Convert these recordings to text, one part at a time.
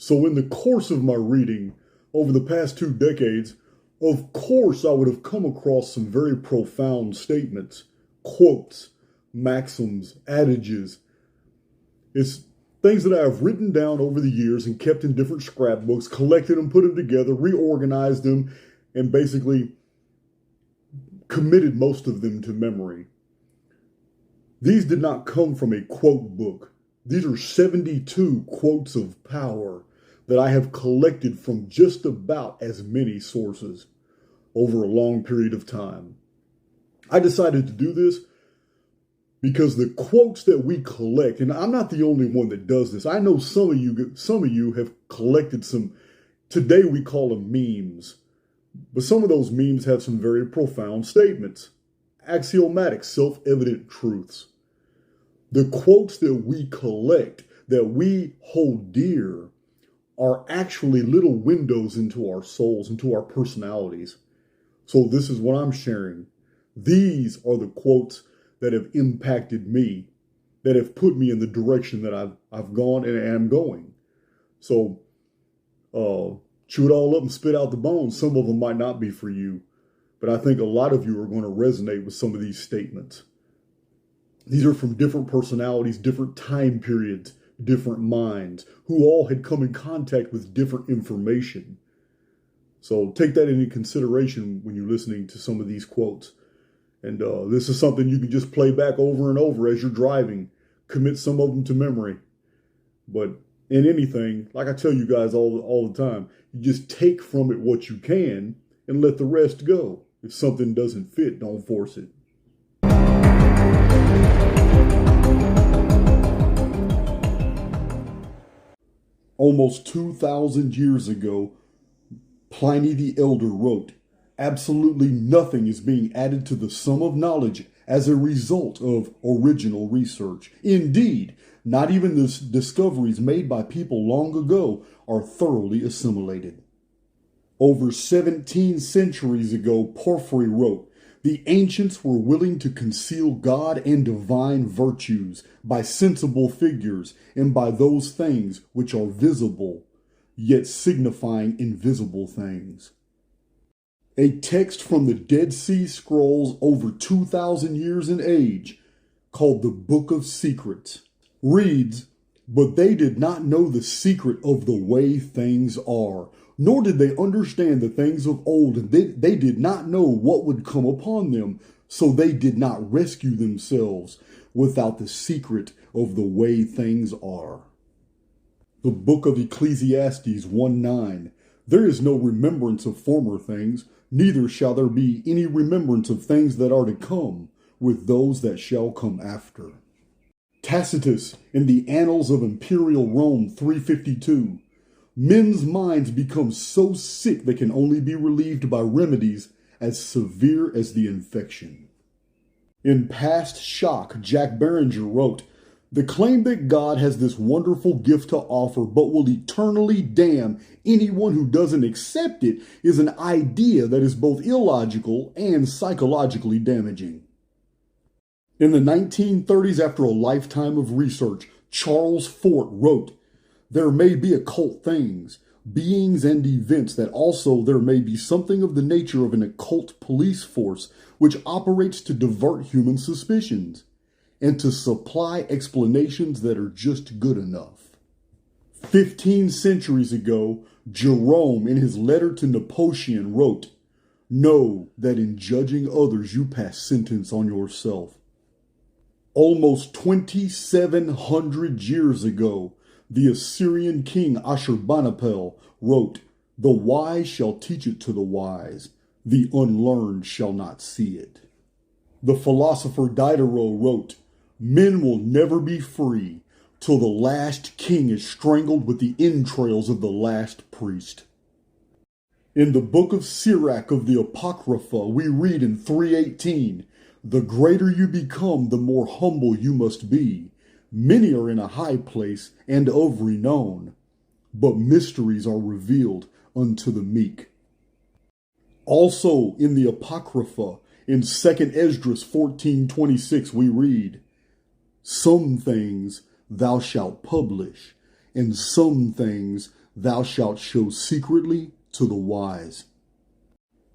So in the course of my reading over the past 2 decades, of course I would have come across some very profound statements, quotes, maxims, adages. It's things that I have written down over the years and kept in different scrapbooks, collected them, put them together, reorganized them, and basically committed most of them to memory. These did not come from a quote book. These are 72 quotes of power that I have collected from just about as many sources over a long period of time. I decided to do this because the quotes that we collect, and I'm not the only one that does this. I know some of you have collected some, today we call them memes, but some of those memes have some very profound statements, axiomatic, self-evident truths. The quotes that we collect, that we hold dear, are actually little windows into our souls, into our personalities. So this is what I'm sharing. These are the quotes that have impacted me, that have put me in the direction that I've gone and am going. So chew it all up and spit out the bones. Some of them might not be for you, but I think a lot of you are going to resonate with some of these statements. These are from different personalities, different time periods, different minds, who all had come in contact with different information. So take that into consideration when you're listening to some of these quotes. And this is something you can just play back over and over as you're driving. Commit some of them to memory. But in anything, like I tell you guys all the time, you just take from it what you can and let the rest go. If something doesn't fit, don't force it. Almost 2,000 years ago, Pliny the Elder wrote, "Absolutely nothing is being added to the sum of knowledge as a result of original research. Indeed, not even the discoveries made by people long ago are thoroughly assimilated." Over 17 centuries ago, Porphyry wrote, "The ancients were willing to conceal God and divine virtues by sensible figures and by those things which are visible, yet signifying invisible things." A text from the Dead Sea Scrolls over 2,000 years in age, called the Book of Secrets, reads, "But they did not know the secret of the way things are, nor did they understand the things of old, and they did not know what would come upon them, so they did not rescue themselves without the secret of the way things are." The book of Ecclesiastes 1:9, "There is no remembrance of former things, neither shall there be any remembrance of things that are to come with those that shall come after." Tacitus in the Annals of Imperial Rome 352, "Men's minds become so sick they can only be relieved by remedies as severe as the infection." In Past Shock, Jack Barringer wrote, "The claim that God has this wonderful gift to offer but will eternally damn anyone who doesn't accept it is an idea that is both illogical and psychologically damaging." In the 1930s, after a lifetime of research, Charles Fort wrote, "There may be occult things, beings and events that also there may be something of the nature of an occult police force which operates to divert human suspicions and to supply explanations that are just good enough." 15 centuries ago, Jerome, in his letter to Nepotian, wrote, "Know that in judging others you pass sentence on yourself." Almost 2,700 years ago, the Assyrian king Ashurbanipal wrote, "The wise shall teach it to the wise, the unlearned shall not see it." The philosopher Diderot wrote, "Men will never be free till the last king is strangled with the entrails of the last priest." In the book of Sirach of the Apocrypha, we read in 3:18, "The greater you become, the more humble you must be. Many are in a high place and of renown, but mysteries are revealed unto the meek." Also in the Apocrypha, in 2 Esdras 14:26, we read, "Some things thou shalt publish, and some things thou shalt show secretly to the wise.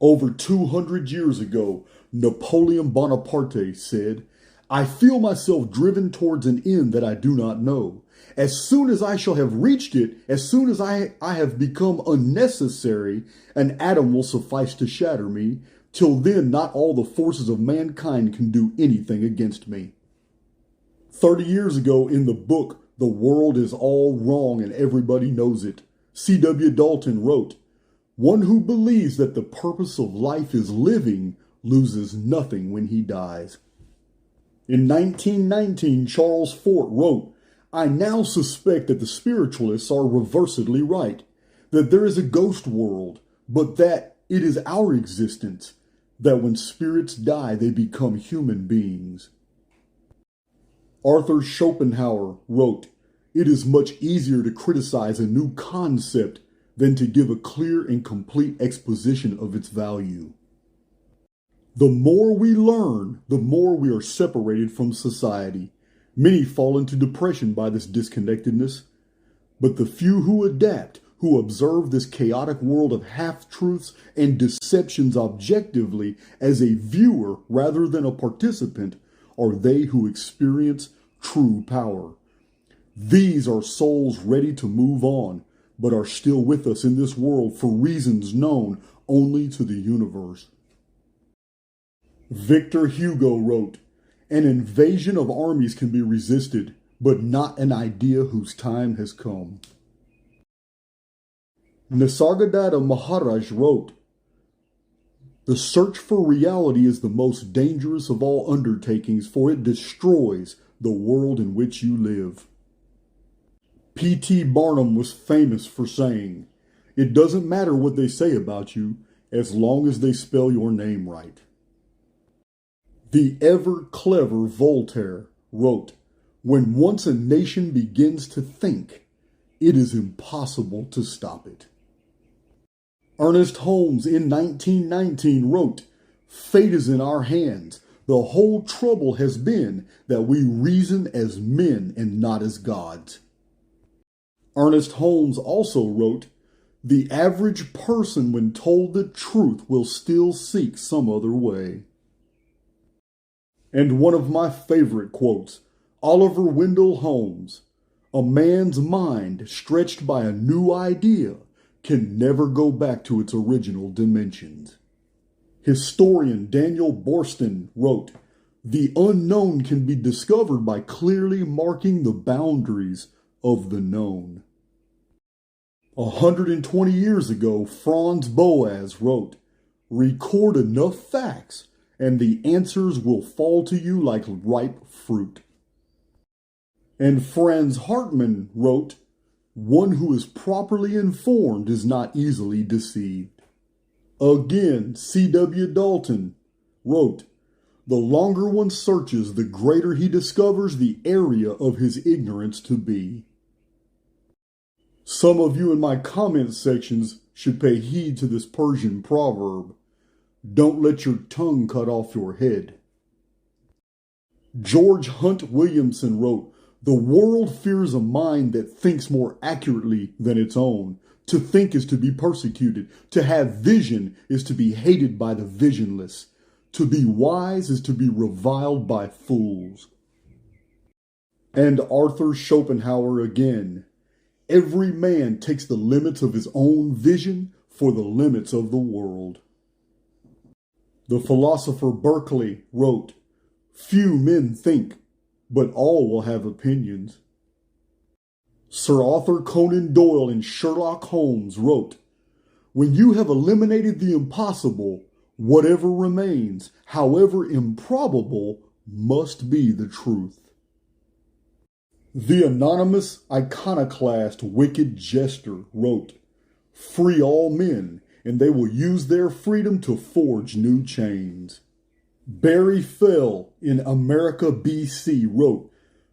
Over 200 years ago, Napoleon Bonaparte said, I feel myself driven towards an end that I do not know. As soon as I shall have reached it, as soon as I have become unnecessary, an atom will suffice to shatter me. Till then, not all the forces of mankind can do anything against me. 30 years ago, in the book, The World is All Wrong and Everybody Knows It, C.W. Dalton wrote, one who believes that the purpose of life is living loses nothing when he dies. In 1919, Charles Fort wrote, I now suspect that the spiritualists are reversedly right, that there is a ghost world, but that it is our existence, that when spirits die, they become human beings. Arthur Schopenhauer wrote, it is much easier to criticize a new concept than to give a clear and complete exposition of its value. The more we learn, the more we are separated from society. Many fall into depression by this disconnectedness, but the few who adapt, who observe this chaotic world of half-truths and deceptions objectively as a viewer rather than a participant, are they who experience true power. These are souls ready to move on, but are still with us in this world for reasons known only to the universe. Victor Hugo wrote, an invasion of armies can be resisted, but not an idea whose time has come. Nisargadatta Maharaj wrote, the search for reality is the most dangerous of all undertakings, for it destroys the world in which you live. P.T. Barnum was famous for saying, it doesn't matter what they say about you, as long as they spell your name right. The ever-clever Voltaire wrote, when once a nation begins to think, it is impossible to stop it. Ernest Holmes in 1919 wrote, fate is in our hands. The whole trouble has been that we reason as men and not as gods. Ernest Holmes also wrote, the average person when told the truth will still seek some other way. And one of my favorite quotes, Oliver Wendell Holmes, a man's mind stretched by a new idea can never go back to its original dimensions. Historian Daniel Boorstin wrote, the unknown can be discovered by clearly marking the boundaries of the known. 120 years ago, Franz Boas wrote, record enough facts and the answers will fall to you like ripe fruit. And Franz Hartmann wrote, one who is properly informed is not easily deceived. Again, C.W. Dalton wrote, the longer one searches, the greater he discovers the area of his ignorance to be. Some of you in my comment sections should pay heed to this Persian proverb. Don't let your tongue cut off your head. George Hunt Williamson wrote, the world fears a mind that thinks more accurately than its own. To think is to be persecuted. To have vision is to be hated by the visionless. To be wise is to be reviled by fools. And Arthur Schopenhauer again. Every man takes the limits of his own vision for the limits of the world. The philosopher Berkeley wrote, few men think, but all will have opinions. Sir Arthur Conan Doyle in Sherlock Holmes wrote, when you have eliminated the impossible, whatever remains, however improbable, must be the truth. The anonymous iconoclast Wicked Jester wrote, free all men, and they will use their freedom to forge new chains. Barry Fell in America BC wrote,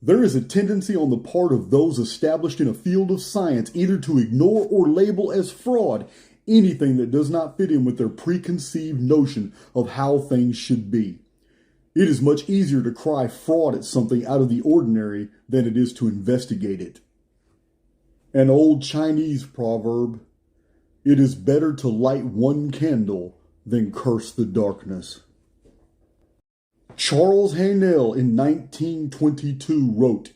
there is a tendency on the part of those established in a field of science either to ignore or label as fraud anything that does not fit in with their preconceived notion of how things should be. It is much easier to cry fraud at something out of the ordinary than it is to investigate it. An old Chinese proverb, it is better to light one candle than curse the darkness. Charles Haenel in 1922 wrote,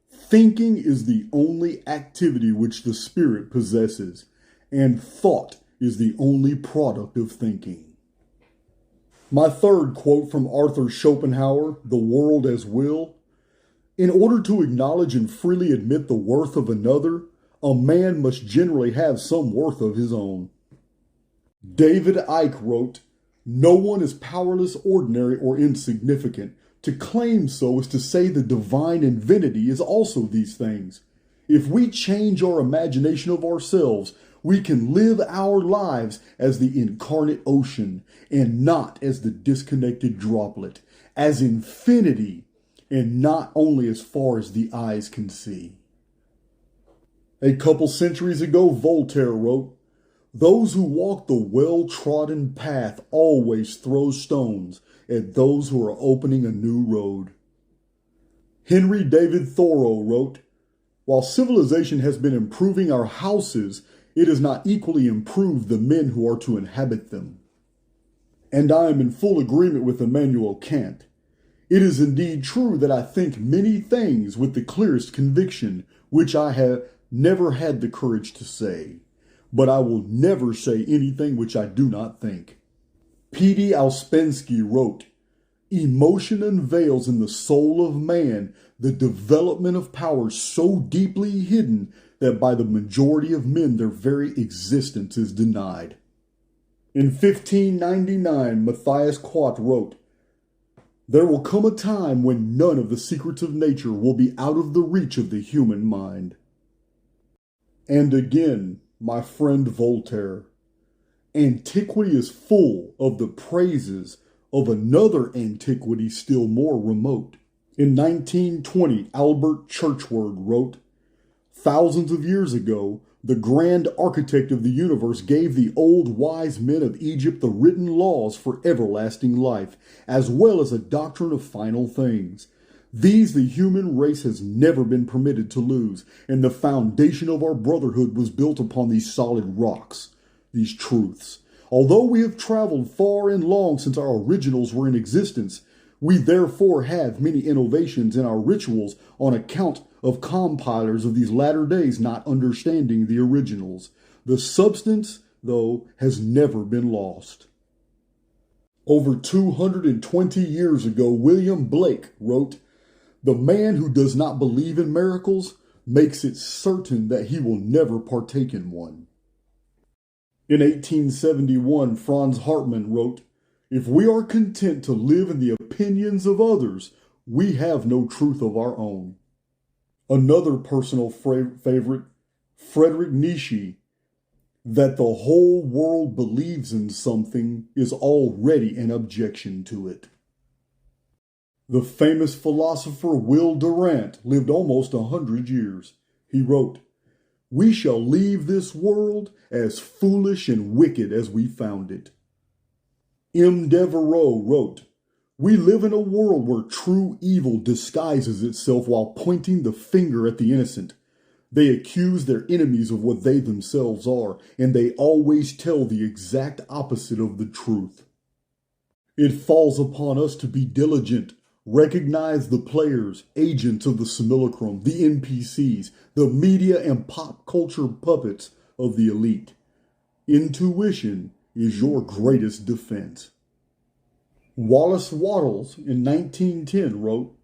"Thinking is the only activity which the spirit possesses, and thought is the only product of thinking." My third quote from Arthur Schopenhauer, The World as Will. In order to acknowledge and freely admit the worth of another, a man must generally have some worth of his own. David Icke wrote, "No one is powerless, ordinary, or insignificant. To claim so is to say the divine infinity is also these things. If we change our imagination of ourselves, we can live our lives as the incarnate ocean and not as the disconnected droplet, as infinity and not only as far as the eyes can see." A couple centuries ago, Voltaire wrote, "Those who walk the well-trodden path always throw stones at those who are opening a new road." Henry David Thoreau wrote, "While civilization has been improving our houses, it has not equally improved the men who are to inhabit them." And I am in full agreement with Immanuel Kant. It is indeed true that I think many things with the clearest conviction, which I have never had the courage to say. But I will never say anything which I do not think. P.D. Ouspensky wrote, "Emotion unveils in the soul of man the development of powers so deeply hidden that by the majority of men their very existence is denied." In 1599, Matthias Quat wrote, "There will come a time when none of the secrets of nature will be out of the reach of the human mind." And again, my friend Voltaire, antiquity is full of the praises of another antiquity still more remote. In 1920, Albert Churchward wrote, "Thousands of years ago, the grand architect of the universe gave the old wise men of Egypt the written laws for everlasting life, as well as a doctrine of final things. These the human race has never been permitted to lose, and the foundation of our brotherhood was built upon these solid rocks, these truths. Although we have traveled far and long since our originals were in existence, we therefore have many innovations in our rituals on account of compilers of these latter days not understanding the originals. The substance, though, has never been lost." Over 220 years ago, William Blake wrote, "The man who does not believe in miracles makes it certain that he will never partake in one." In 1871, Franz Hartmann wrote, "If we are content to live in the opinions of others, we have no truth of our own." Another personal favorite, Friedrich Nietzsche, "That the whole world believes in something is already an objection to it." The famous philosopher Will Durant lived almost 100 years. He wrote, "We shall leave this world as foolish and wicked as we found it." M. Devereux wrote, "We live in a world where true evil disguises itself while pointing the finger at the innocent. They accuse their enemies of what they themselves are, and they always tell the exact opposite of the truth. It falls upon us to be diligent, recognize the players, agents of the simulacrum, the NPCs, the media and pop culture puppets of the elite. Intuition is your greatest defense." Wallace Wattles in 1910 wrote,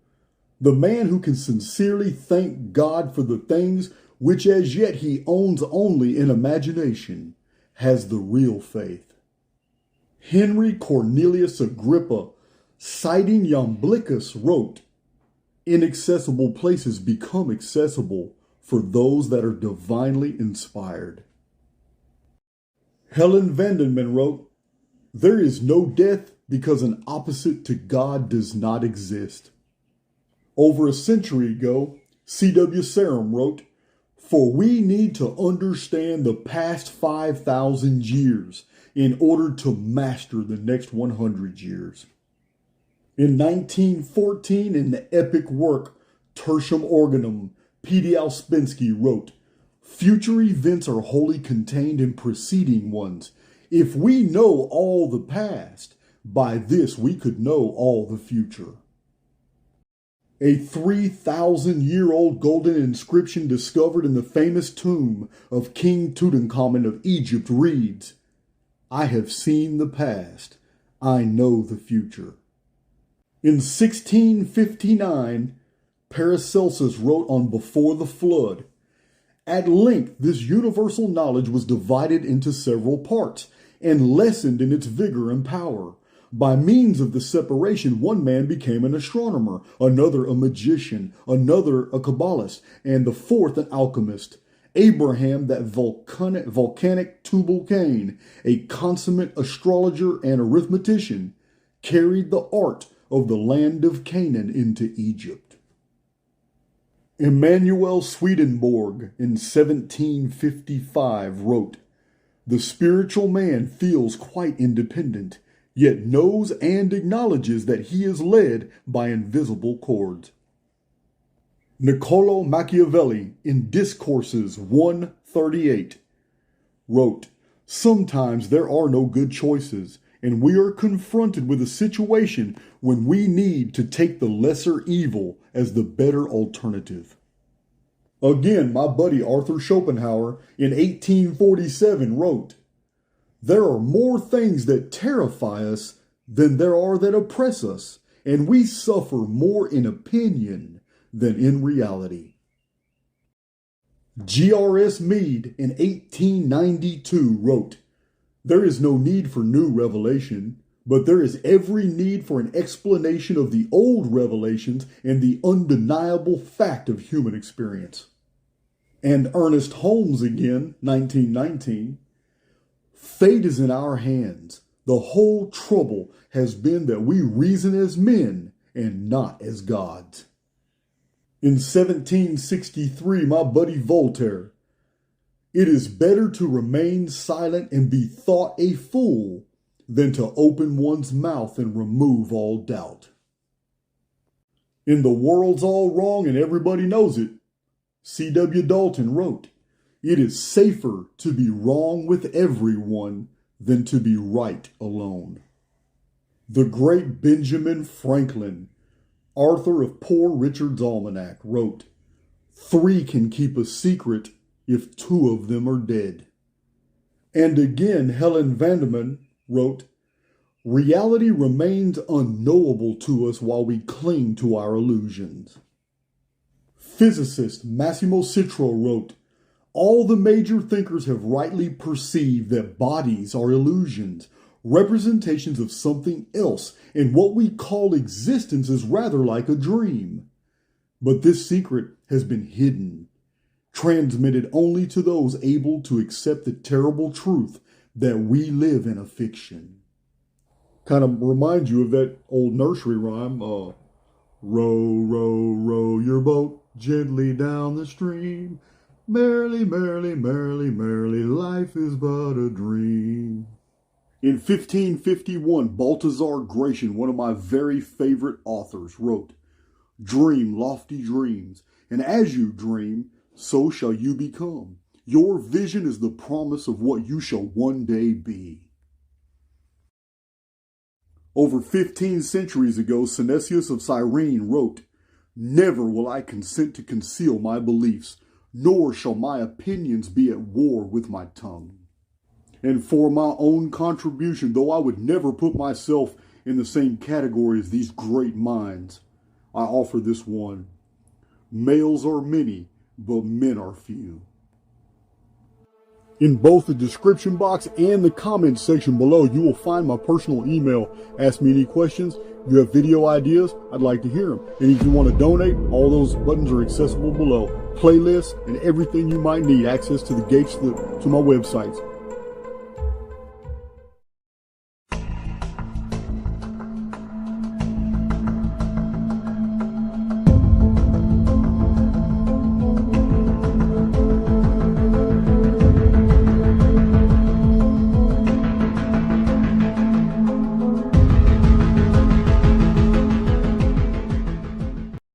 "The man who can sincerely thank God for the things which as yet he owns only in imagination has the real faith." Henry Cornelius Agrippa, citing Iamblichus, wrote, "Inaccessible places become accessible for those that are divinely inspired." Helen Vandenman wrote, "There is no death because an opposite to God does not exist." Over a century ago, C.W. Sarum wrote, "For we need to understand the past 5,000 years in order to master the next 100 years." In 1914, in the epic work Tertium Organum, P.D. Ouspensky wrote, Future events are wholly contained in preceding ones. If we know all the past, by this we could know all the future. A 3,000-year-old golden inscription discovered in the famous tomb of King Tutankhamun of Egypt reads, "I have seen the past, I know the future." In 1659, Paracelsus wrote on Before the Flood, "At length this universal knowledge was divided into several parts, and lessened in its vigor and power. By means of the separation, one man became an astronomer, another a magician, another a Kabbalist, and the fourth an alchemist. Abraham, that volcanic Tubal Cain, a consummate astrologer and arithmetician, carried the art of the land of Canaan into Egypt." Emanuel Swedenborg in 1755 wrote, "The spiritual man feels quite independent, yet knows and acknowledges that he is led by invisible cords." Niccolo Machiavelli in Discourses 138 wrote, "Sometimes there are no good choices, and we are confronted with a situation when we need to take the lesser evil as the better alternative." Again, my buddy Arthur Schopenhauer in 1847 wrote, "There are more things that terrify us than there are that oppress us, and we suffer more in opinion than in reality." G.R.S. Mead in 1892 wrote, "There is no need for new revelation, but there is every need for an explanation of the old revelations and the undeniable fact of human experience." And Ernest Holmes again, 1919, "Fate is in our hands. The whole trouble has been that we reason as men and not as gods." In 1763, my buddy Voltaire, "It is better to remain silent and be thought a fool than to open one's mouth and remove all doubt." In The World's All Wrong and Everybody Knows It, C.W. Dalton wrote, "It is safer to be wrong with everyone than to be right alone." The great Benjamin Franklin, author of Poor Richard's Almanac, wrote, "Three can keep a secret if two of them are dead." And again, Helen Vandeman wrote, "Reality remains unknowable to us while we cling to our illusions." Physicist Massimo Citro wrote, "All the major thinkers have rightly perceived that bodies are illusions, representations of something else, and what we call existence is rather like a dream. But this secret has been hidden, transmitted only to those able to accept the terrible truth that we live in a fiction." Kind of reminds you of that old nursery rhyme, row, row, row your boat gently down the stream. Merrily, merrily, merrily, merrily, life is but a dream. In 1551, Balthazar Gracian, one of my very favorite authors, wrote, "Dream lofty dreams, and as you dream, so shall you become. Your vision is the promise of what you shall one day be." Over 15 centuries ago, Synesius of Cyrene wrote, "Never will I consent to conceal my beliefs, nor shall my opinions be at war with my tongue." And for my own contribution, though I would never put myself in the same category as these great minds, I offer this one: males are many, but men are few. In both the description box and the comment section below, you will find my personal email. Ask me any questions. You have video ideas, I'd like to hear them. And if you want to donate, all those buttons are accessible below. Playlists and everything you might need, access to the gates to my websites.